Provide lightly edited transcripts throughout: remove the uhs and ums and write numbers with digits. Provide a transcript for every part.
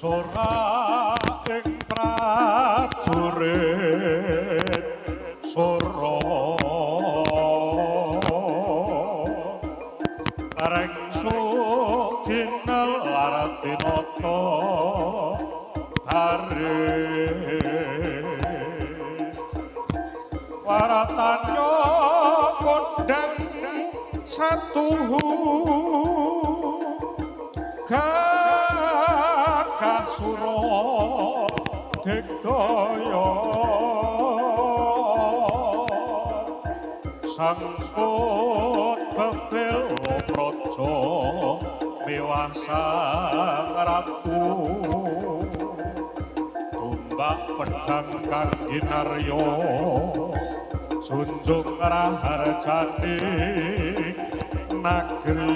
sora ing prajurit sora areng sukinal laratinoto haris waratanyo kondang satuhu kakak suro dikdaya sangkut bebel praja mewah sang ratu tumbak pedang kang ginarya junjung raharjane negeri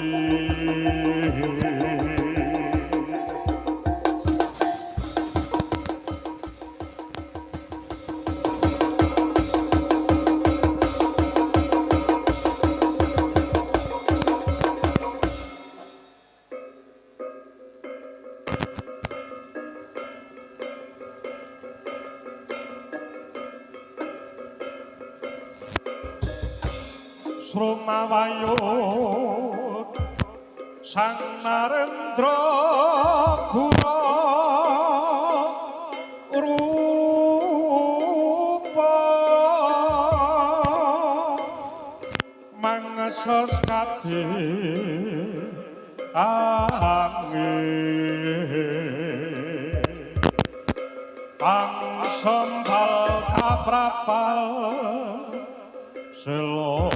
Sromawayut sang Narendra Gura rupa mangesos kadhe angin pang sembal kaprapal selo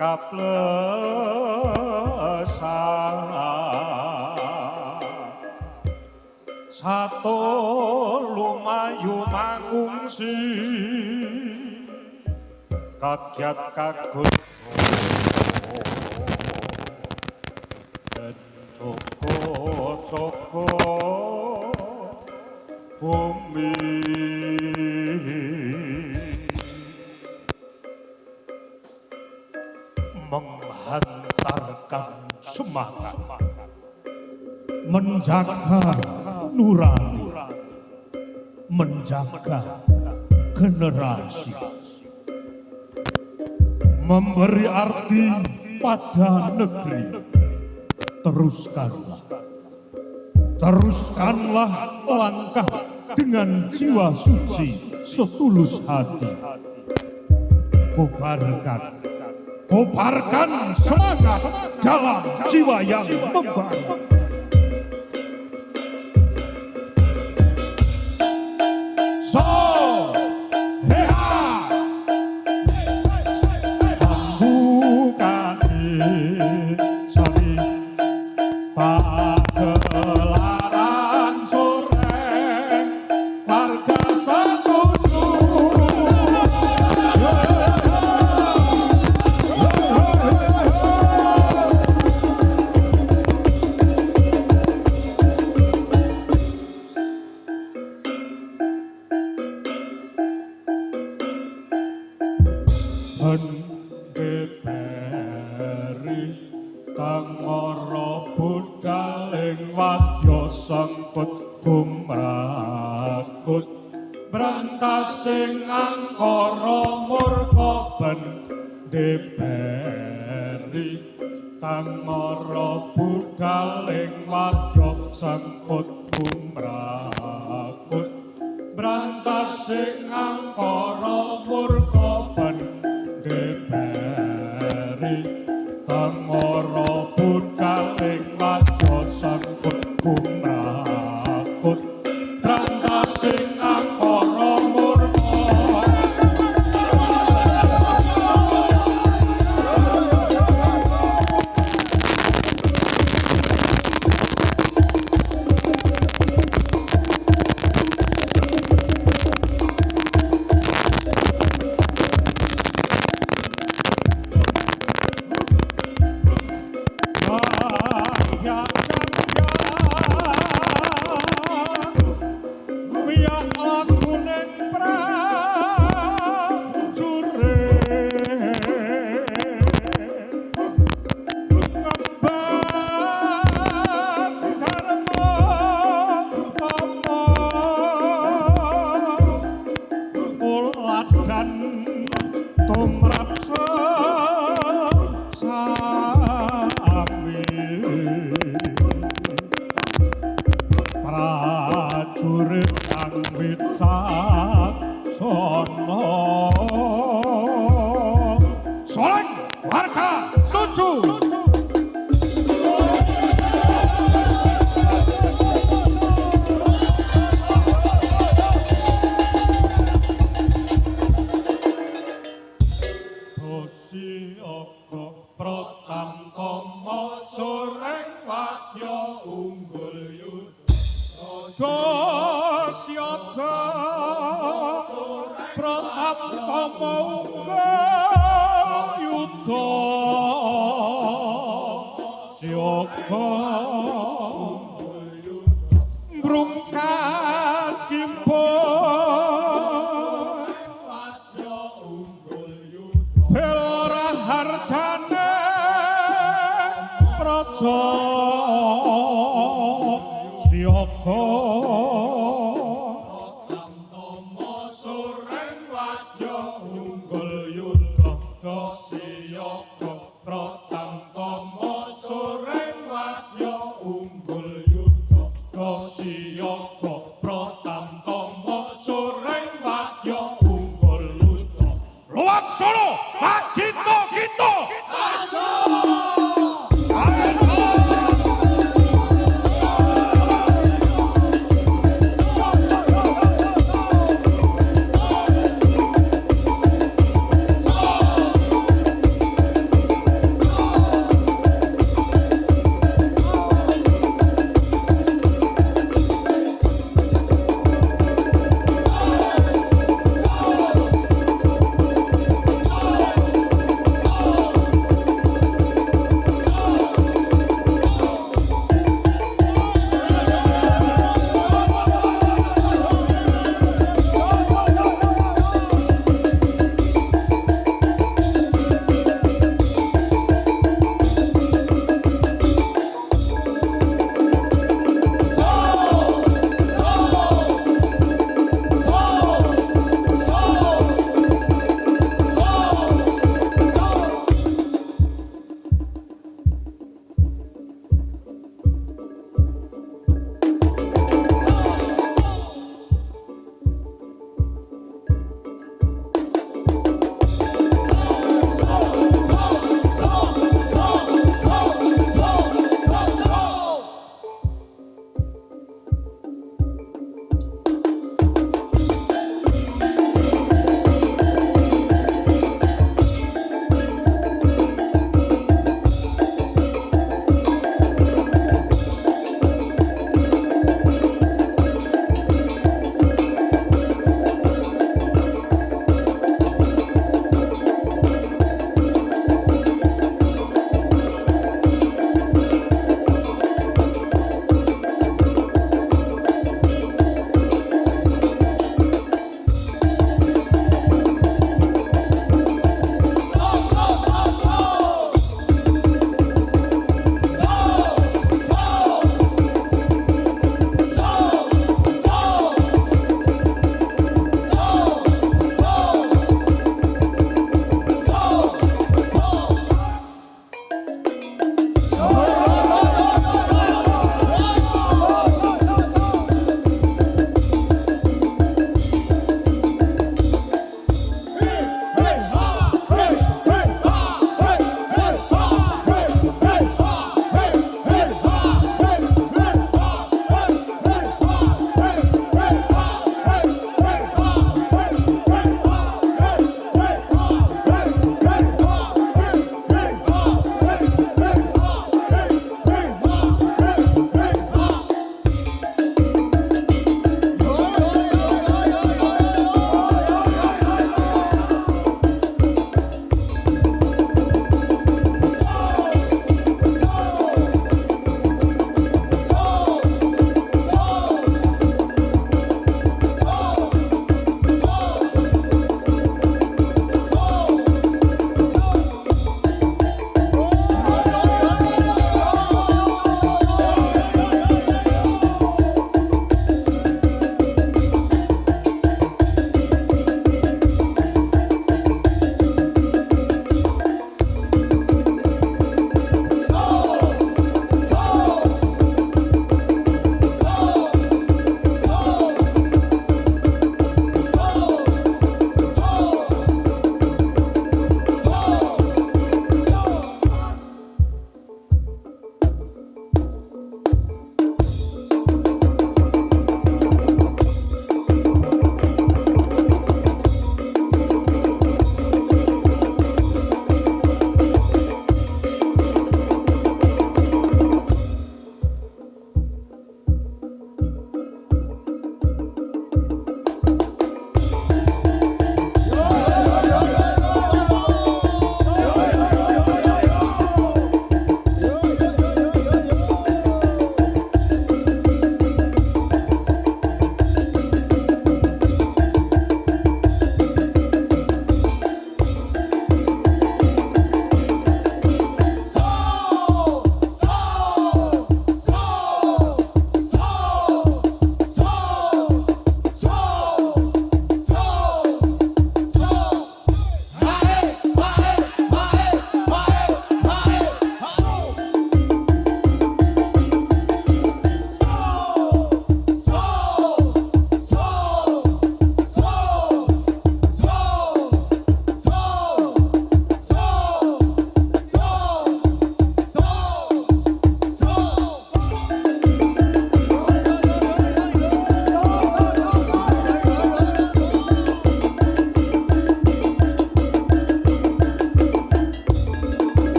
kaplesan sato lumayu mangungsi kagiat kagun Joko bumi menghantarkan semangat menjaga nurani menjaga generasi memberi arti pada negeri teruskanlah langkah dengan jiwa suci setulus hati kobarkan semangat dalam jiwa yang membangun. So, hea, bambukani sari pagelaran sore warga setuju. Pendeperi tangara budhaling wadya sangkut gumrakut brantasing angkara murka pendeperi tangara budhaling wadya sangkut gumrakut brantasing angkara murka pendeperi tangara budhaling wadya sangkut gumrakut brantasing angkara murka tumrap sami prajurit kang wicaksana Soreng warga setuju Pratantama Soreng wadya unggul yudha Siaga Pratantama unggul yudha Siaga Brungkat kimpun Belora harjane praja siyaga Pratantama Soreng wadya unggul yudha siyaga Pratantama Soreng wadya unggul yudha siyaga Pratantama Soreng wadya unggul yudha Laksana Kita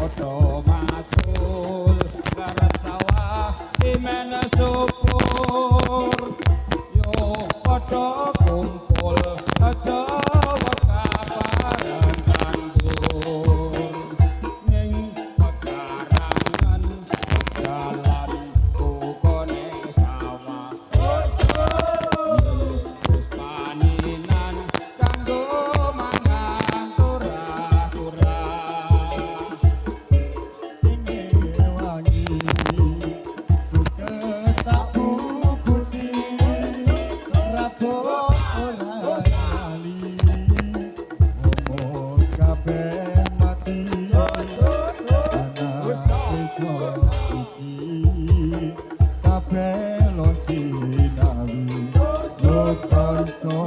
padha matul garap sawah dimene subur yo padha kumpul aja wekaparan tandur ning pekarangan jalan ukone sawah wis paninan kanggo mangan turah-turah sing wangi suket tak puputi rapo ora lali ngomong kabeh mati ana sesuk iki kabeh lonci dawi Sosanto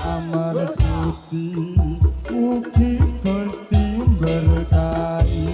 amar suci ugi Gusti berkahi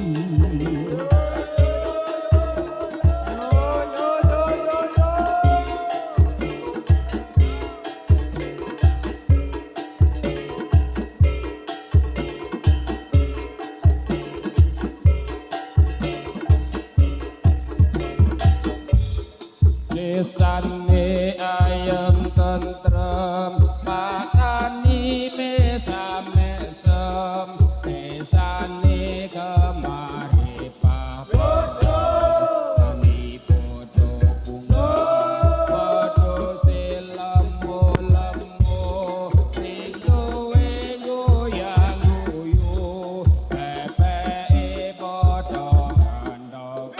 Desane ayem tentrem patani mesam-mesem desane kemari paposo podo bunga podo selemu-lemu sing duwe goyang-guyu pepeke podo kandhang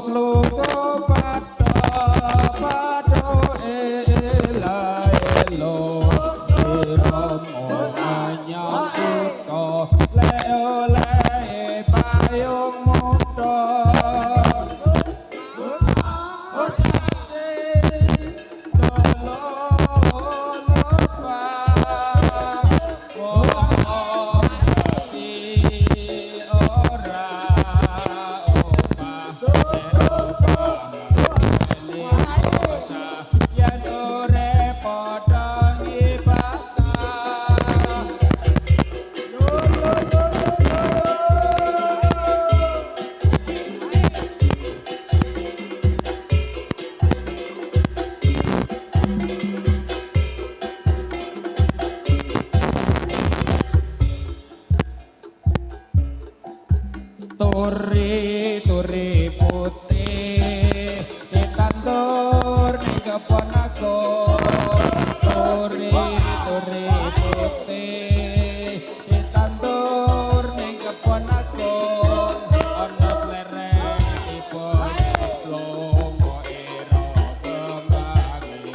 Sluko pato ela-elo siromo anyang kuto le-ole payung muda Turi putih ditandur ning kebon aku turi putih ditandur ning kebon aku ana slereng dipun lomo ira kemangi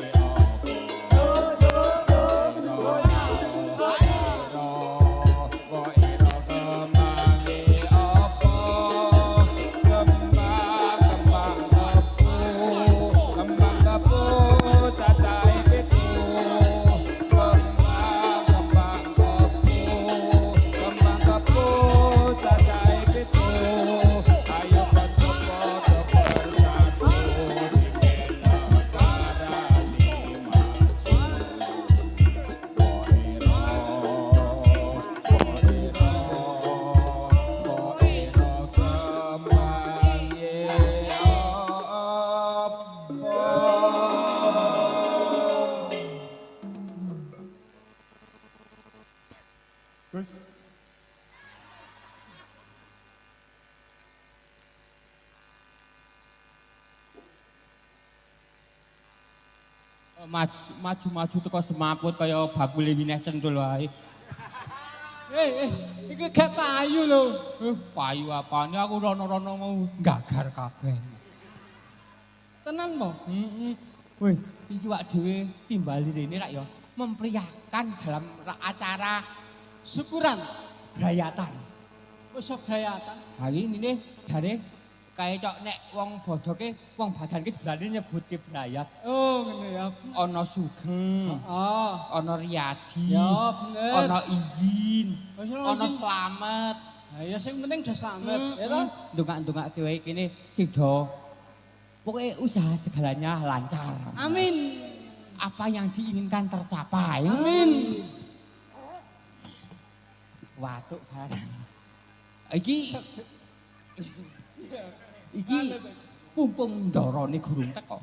Gus maju-maju teko semaput kaya bakule wineh cendul wae. Iki gak payu lho. Payu apane aku rono-rono mau gagar kabeh. Tenan mo? Heeh. Weh, iki wak dhewe timbali rene rak ya mempriakan dalam acara Syukuran grayatan. Wis grayatan. hari ini jare Kayak cok nek wong bodoke wong badan ki berani nyebutke brayat. Oh, ngono ya. Ana Sugeng, Oh, ana Riyadi, ya bener. ana izin, Oh, iya, ana izin. slamet. Nah, ya sing penting udah selamat, ya toh? Ndongak-ndongake wae kene sido. Pokoknya usaha segalanya lancar. Amin. Apa yang diinginkan tercapai. Amin. Watuk barang. Iki mumpung ndarane gurung teko.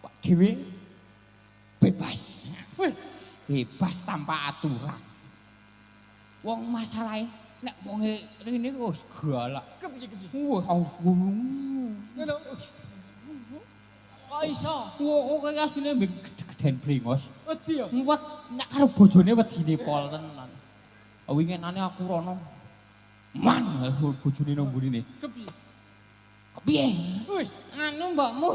Pak dhewe bebas. Bebas tanpa aturan. Wong masalahe nek wonge rene wis galak. Kepiye-kepiye? Ngono. Kok iso? Kok asline geden brengos. Wedi ya? Muwet nek karo bojone wedine pol tenan. Winginane aku rono. Man, bojone nang mburine. Kepiye? Kepiye? Wis, Anu mbokmu.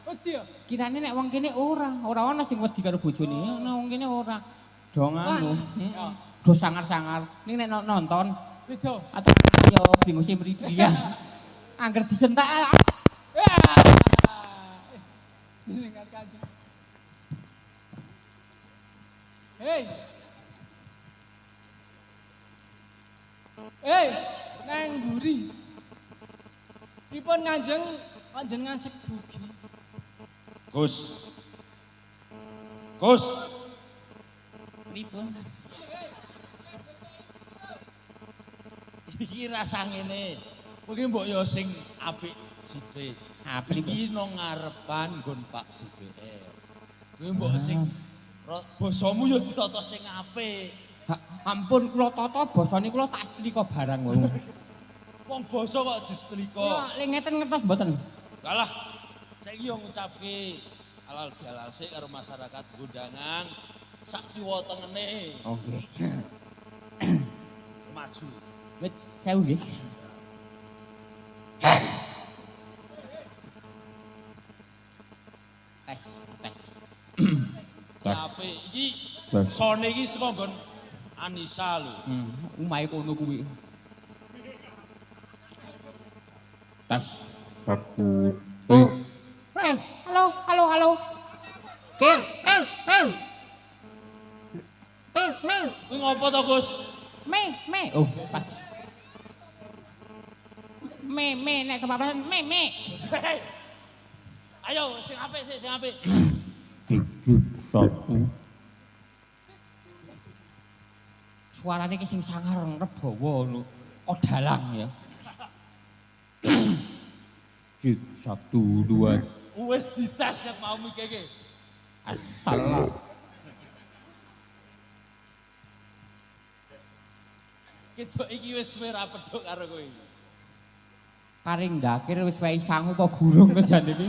wedi ya? Kirane nek wong kene ora ana sing wedi karo bojone. Ana wong kene ora. Dong anu. Do sangar-sangar. Ning nek nonton Beda. atau yo binguse mriki ya. Angger disentak. Dengar kanjeng. Hei. Hei, nang mburi. Pripun Kanjeng panjenengan sebugi? Gus. Gus. Pripun? Iki rasa ngene. Kuwi mbok yo sing apik sithik. Apik. Iki nang ngarepan nggon Pak DPR. Kuwi mbok sing basamu yo ditata sing apik. Ampun kula tata basane kula tak setrika barang wae. Wong basa kok disetrika. Lek ngeten ngertos mboten? Kalah. Saiki yo ngucapke halal bihalal sik karo masyarakat Gondangan sak kiwa tengene. Oke. Maju. Wit, sewu nggih. Sape iki sone iki saka nggon Anissa lho. Umahe kono kuwi. Aku. Halo. Kuwi ngopo to, Gus? Me. Oh, pas. Me nek kebablasan me. Hei. Ayo sing apik sik, sing apik. Jujur satu. Suarane ki sing sangar rebawa lho. Odalang ya. Cik, 1, 2. Wis dites ket mau mikirke. Asal. Ketok iki wis suwe ra pedhok karo kowe. Karing ndakir wis wae sangu kok gurung kejane iki.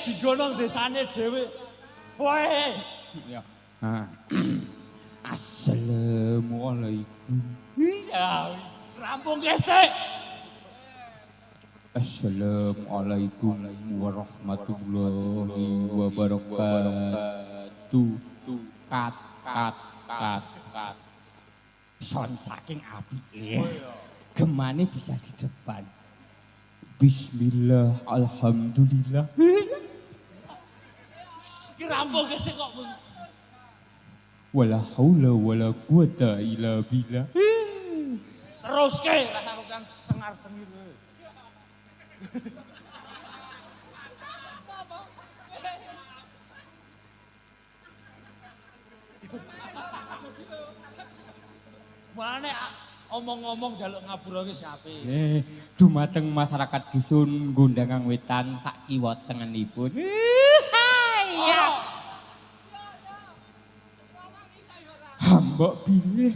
Digonong desane dhewe. Wae. Ya. Assalamualaikum. Ya, rampung gesek. Assalamualaikum warahmatullahi wabarakatuh. Kat. Son saking apike. Gemane bisa di depan. Bismillah, alhamdulillah. Iki rampung gesek kok. Wala haula wala quwata illa billah. Teruske rasa kang cengar-cengir. Mulane omong-omong jaluk ngapura ki siape. Dumateng masyarakat dusun Gondangang Wetan sak kiwa tengenipun. Ya. Hambok bilih.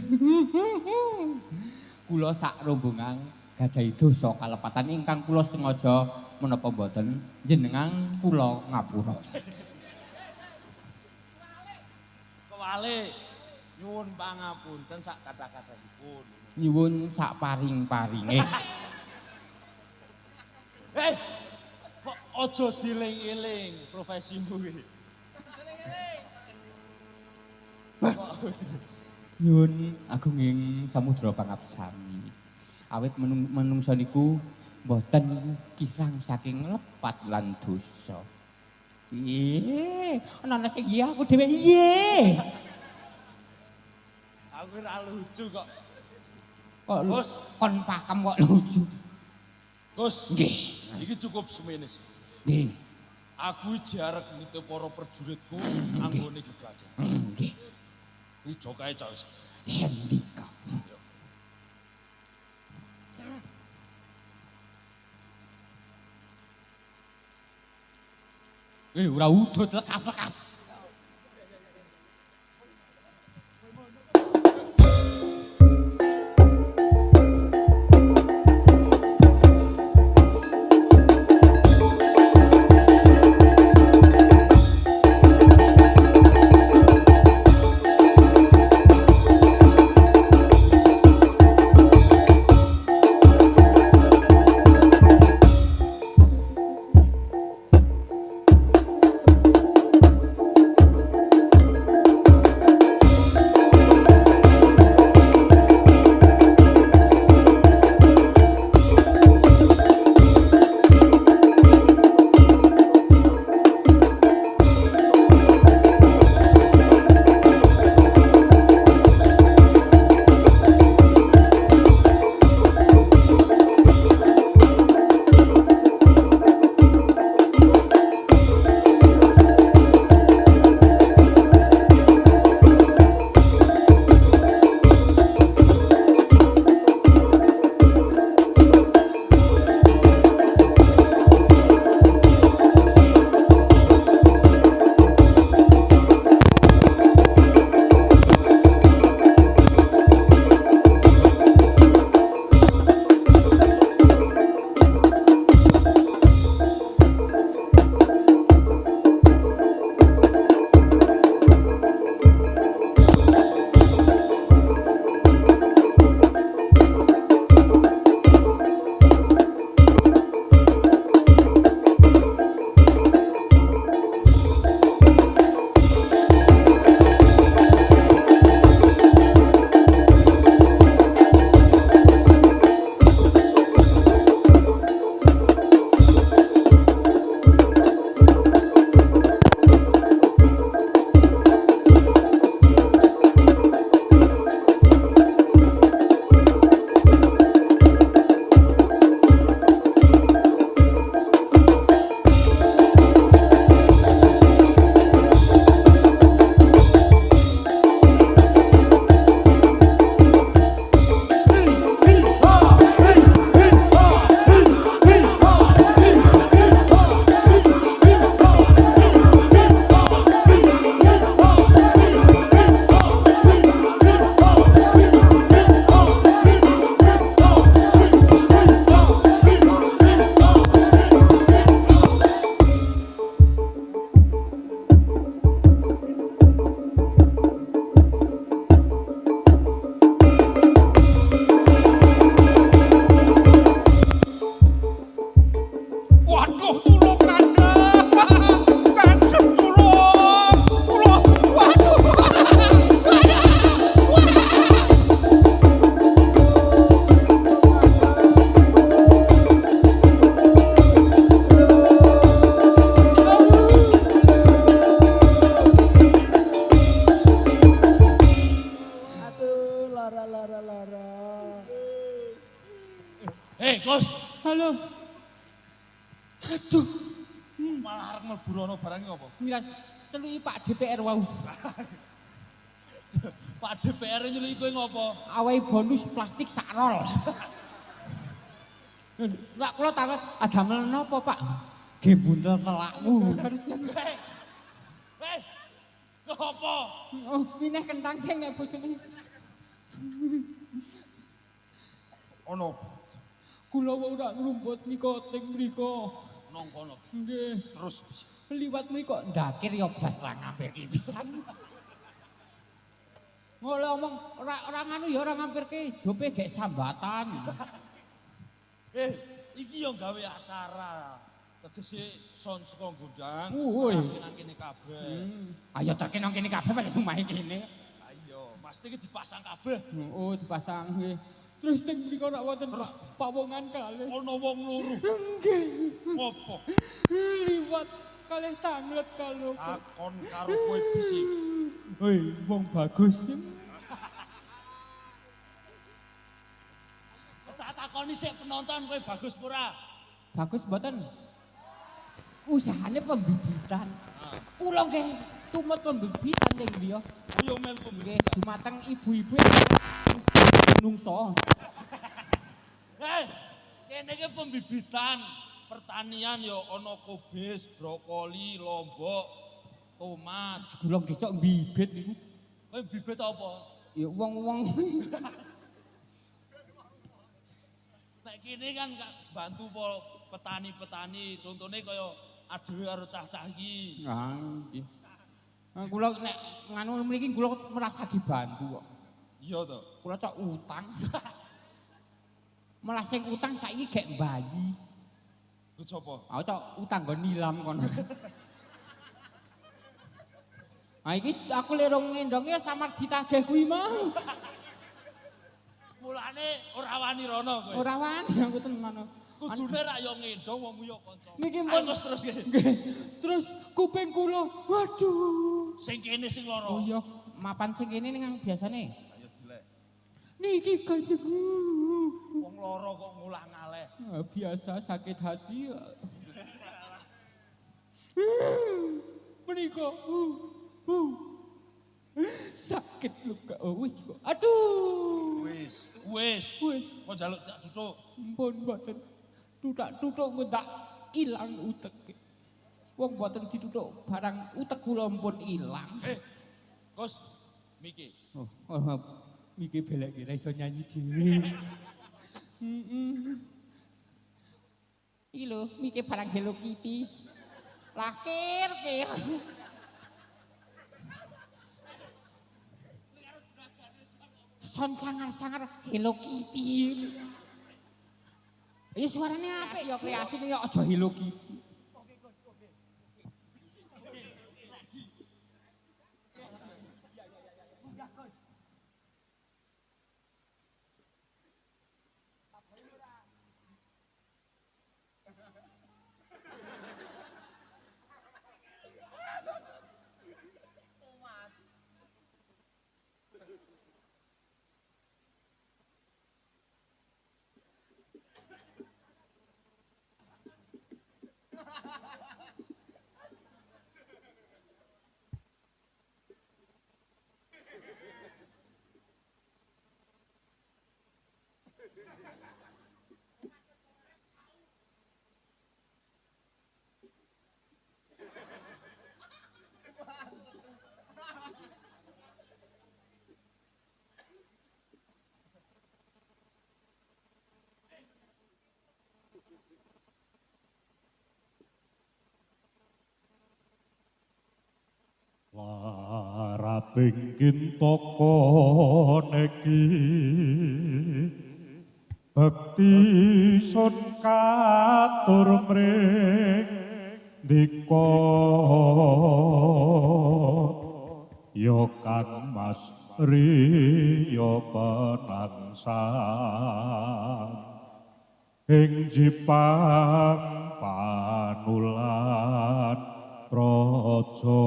Kula sak rombongan gadahi dosa kalepatan ingkang kula sengaja menapa mboten jenengan kula ngapura. Kewale nyuwun pangapunten sak kata-katanipun. Nyuwun sak paring-paringe. Kok aja dieling-eling profesimu iki. Nyuwun agunging samudra pangabsami. Awit menungsa niku boten kirang saking lepat lan dosa. Iye, ana sing iya aku dhewe iye. Aku ora lucu kok. Kok Gus. kon pakem kok lucu. Gus. Nggih. Iki cukup semene sih. Nggih. Aku jarek nite para prajuritku anggone gegada. Nggih. Kuwi jokae cah wis. Sendika. Ora udut lekas-lekas. Gus. Halo. Aduh, Malah arep mlebu rono barang apa? miras celuki Pak DPR wau. Pak DPR nyeluk kowe ngopo? Awahi bonus plastik sak rol. Lah kula takut adamel napa, Pak? Nggih buntel telakmu. Hei. Ngopo? Oh, mineh kentang sing nek bojone. Ono Kula ora ngrumput nika teng mriku. nang kono. Nggih. Terus Liwat mriku ndakir ya blas lah ngampirke pisan. Ngono omong ora nganu ya ora ngampirke jope gek sambatan. Iki yo gawe acara. Tegese son saka Gondang. Woi. Nang kene kabeh. Ayo cek nang kene kabeh pada omahe kene. Ayo, Plastiknya dipasang kabeh. Oh, dipasang nggih. Terus teng mriko rak wonten pawongan kalih. Ono wong loro. Nggih. Ngopo? Liwat kalih tanglet kalau. Takon karo kowe bisi. Hei, wong bagus. Tak takoni sik penonton kowe bagus pura. Bagus mboten? Usahane pembibitan. Kula nggih tumut pembibitan teng dia. Yo melku Nggih, dumateng ibu-ibu menungso. Hei, kene iki pembibitan pertanian ya ana kobis, brokoli, lombok, tomat. Kula nggih cok bibit niku. Kowe bibit apa? Ya wong-wong Nek kene kan bantu petani-petani, contone kaya adewe karo cah-cah iki. Ah, nggih. Nah, kula nek nganu mriki kula merasa dibantu kok. Iya to. Kula cok utang. Malah sing utang saiki gek bayi. Ku sapa? Aku cok utang nggo nilam kono. Ah iki aku lerong ngendonge samar ditagih kuwi mau. Mulane ora wani rono kowe. Ora wani aku tenan. Kudune rak yo ngendong wong yo kanca. Niki pun Terus nggih. Terus kuping kula, waduh. sing kene sing Oh loro. iya, mapan sing kene ning biasane. Ayo dilek. Niki Kanjeng. Wong loro kok ngulah ngaleh. Ah, biasa sakit hati. Menika. Sakit luka. Oh, wis kok. Aduh. Wis, wis. Wis, Kok njaluk tak tutuk. ampun mboten. Tutak-tutuk ngendak ilang utek. Wong mboten ditutuk barang utek kula ampun ilang. Gus, miki. Oh, miki belek kira iso nyanyi dhewe. Iki lho, miki barang Hello Kitty. Lahir kir. Son sangar-sangar Hello Kitty. Ya suarane apik ya kreasi ya aja Hello Kitty. Laraping kintaka neki bekti sun katur mring dika ya Kang Mas riya penangsan ing jipang panulan praja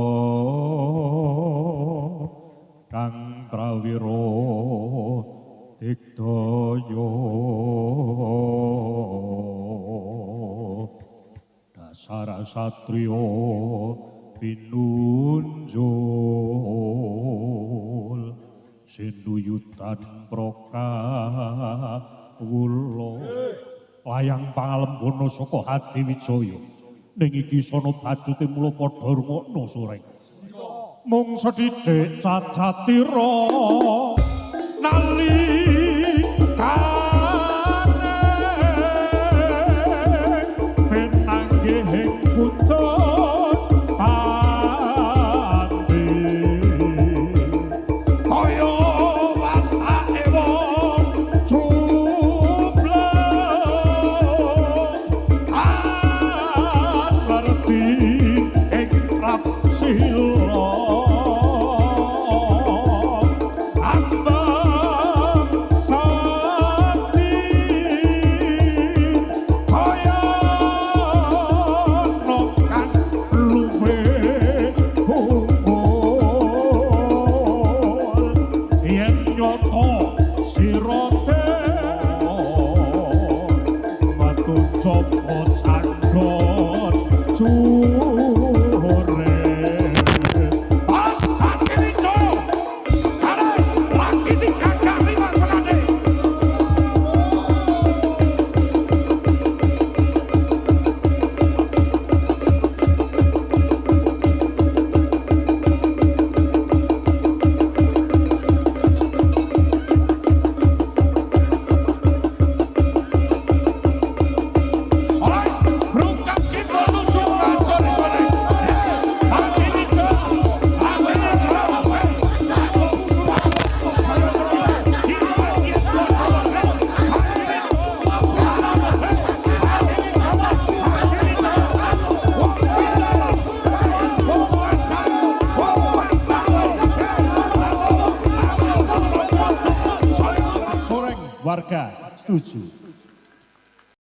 kang prawira digdaya dasar satriya pinunjul sinuyutan prakawula layang pangalembono saka Hadi Wijaya ning iki sono bajute mula padha rungokno sureng mung sedhithik cacatira nalikane penanggih kutus pati kaya watake wong sila warga setuju.